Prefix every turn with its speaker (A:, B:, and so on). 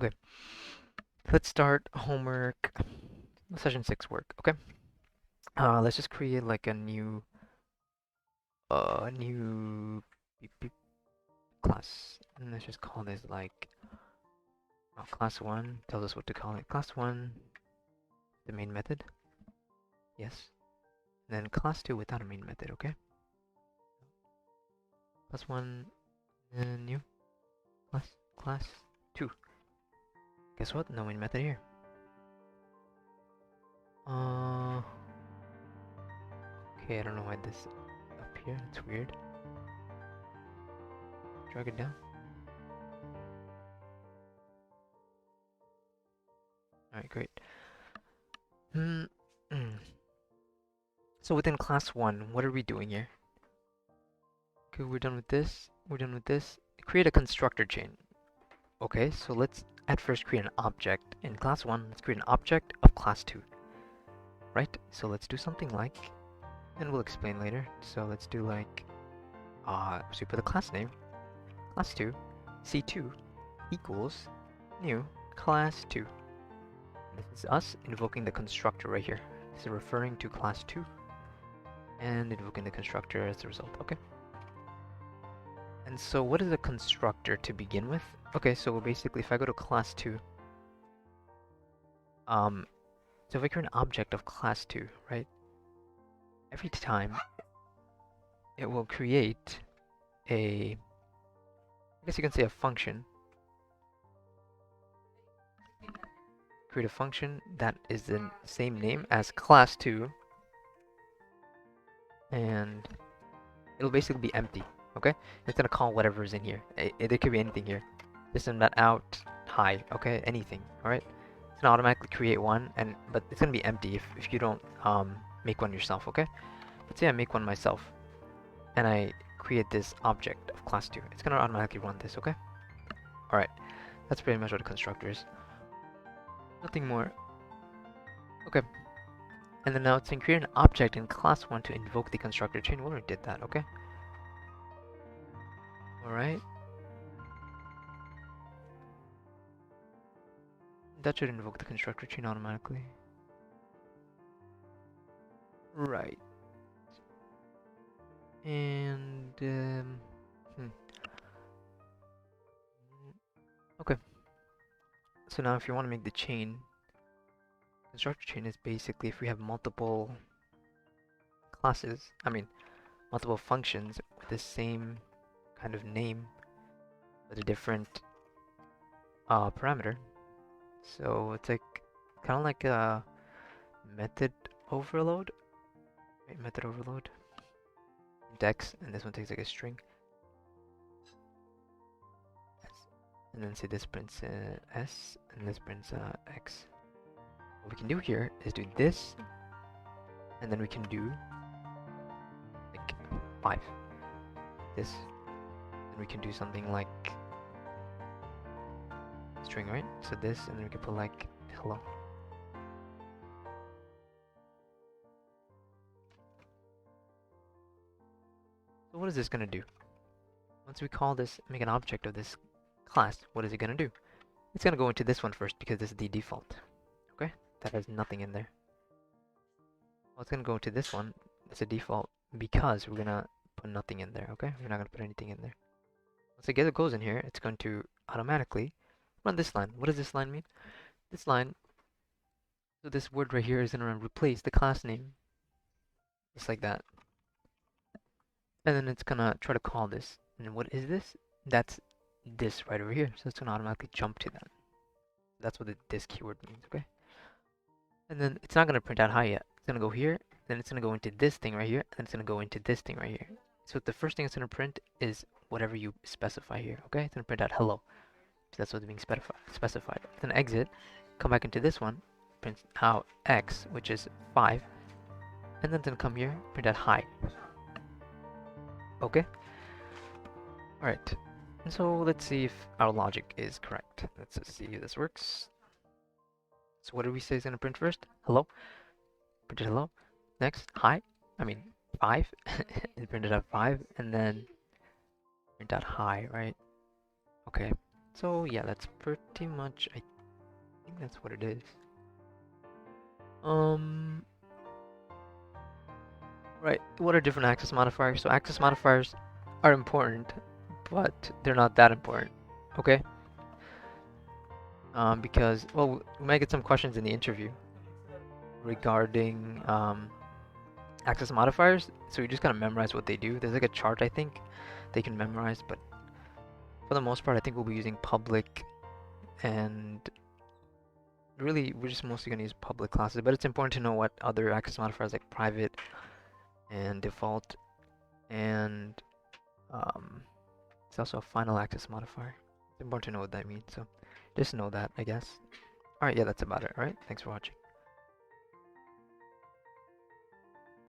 A: Okay, let's start homework, session 6 work, okay? Let's just create like a new beep, beep class. And let's just call this like class 1. Tells us what to call it. Class 1, the main method. Yes. And then class 2 without a main method, okay? Class 1, and new class 2. Guess what? No main method here. Uh, okay, I don't know why this up here. It's weird. Drag it down. Alright, great. Hmm. So within class 1, what are we doing here? Okay, we're done with this. We're done with this. Create a constructor chain. Okay, so let's at first create an object. In class 1, let's create an object of class 2. Right? So let's do something like, and we'll explain later. So let's do like, so we put the class name, class 2, C2 equals new class 2. This is us invoking the constructor right here. This is referring to class 2 and invoking the constructor as the result. Okay. And so what is a constructor to begin with? Okay, so basically if I go to class 2, so if I create an object of class 2, right? Every time it will create I guess you can say a function. Create a function that is the same name as class 2, and it'll basically be empty, okay? It's gonna call whatever is in here. There could be anything here. System that out, hi, okay? Anything, alright? It's gonna automatically create one, but it's gonna be empty if you don't make one yourself, okay? Let's say I make one myself, and I create this object of class 2. It's gonna automatically run this, okay? Alright, that's pretty much what a constructor is. Nothing more. Okay. And then now it's saying create an object in class 1 to invoke the constructor chain. We already did that, okay? Alright. That should invoke the constructor chain automatically. Right. And, okay. So now if you want to make the chain, constructor chain is basically if we have multiple classes, multiple functions with the same kind of name, but a different parameter. So it's like, kind of like a method overload. Wait, method overload. Dex, and this one takes like a string. And then say this prints S, and this prints X. What we can do here is do this, and then we can do like 5. This, and we can do something like string, right? So this, and then we can put like hello. So what is this gonna do? Once we call this, make an object of this class, what is it gonna do? It's gonna go into this one first because this is the default. Okay, that has nothing in there. Well, it's gonna go into this one. It's a default because we're gonna put nothing in there. Okay, we're not gonna put anything in there. Once it goes in here, it's going to automatically run this line. What does this line mean? This line, so this word right here is gonna replace the class name, just like that. And then it's gonna try to call this. And what is this? That's this right over here. So it's gonna automatically jump to that. That's what this keyword means, okay? And then it's not gonna print out hi yet. It's gonna go here, then it's gonna go into this thing right here, and it's gonna go into this thing right here. So the first thing it's gonna print is whatever you specify here, okay? It's gonna print out hello. So that's what's being specified. Then exit, come back into this one, print out x, which is 5, and then come here, print out hi. Okay? Alright. And so let's see if our logic is correct. Let's just see if this works. So what do we say is gonna print first? Hello. Printed hello. Next, hi. 5. It printed out 5, and then print out hi, right? Okay. So yeah, that's pretty much, I think that's what it is. Right, what are different access modifiers? So access modifiers are important, but they're not that important, okay? Because, well, we might get some questions in the interview regarding access modifiers, so you just gotta memorize what they do. There's like a chart, I think, they can memorize, but for the most part, I think we'll be using public, and really, we're just mostly gonna use public classes, but it's important to know what other access modifiers like private and default, and it's also a final access modifier. It's important to know what that means, so just know that, I guess. Alright, yeah, that's about it, alright? Thanks for watching.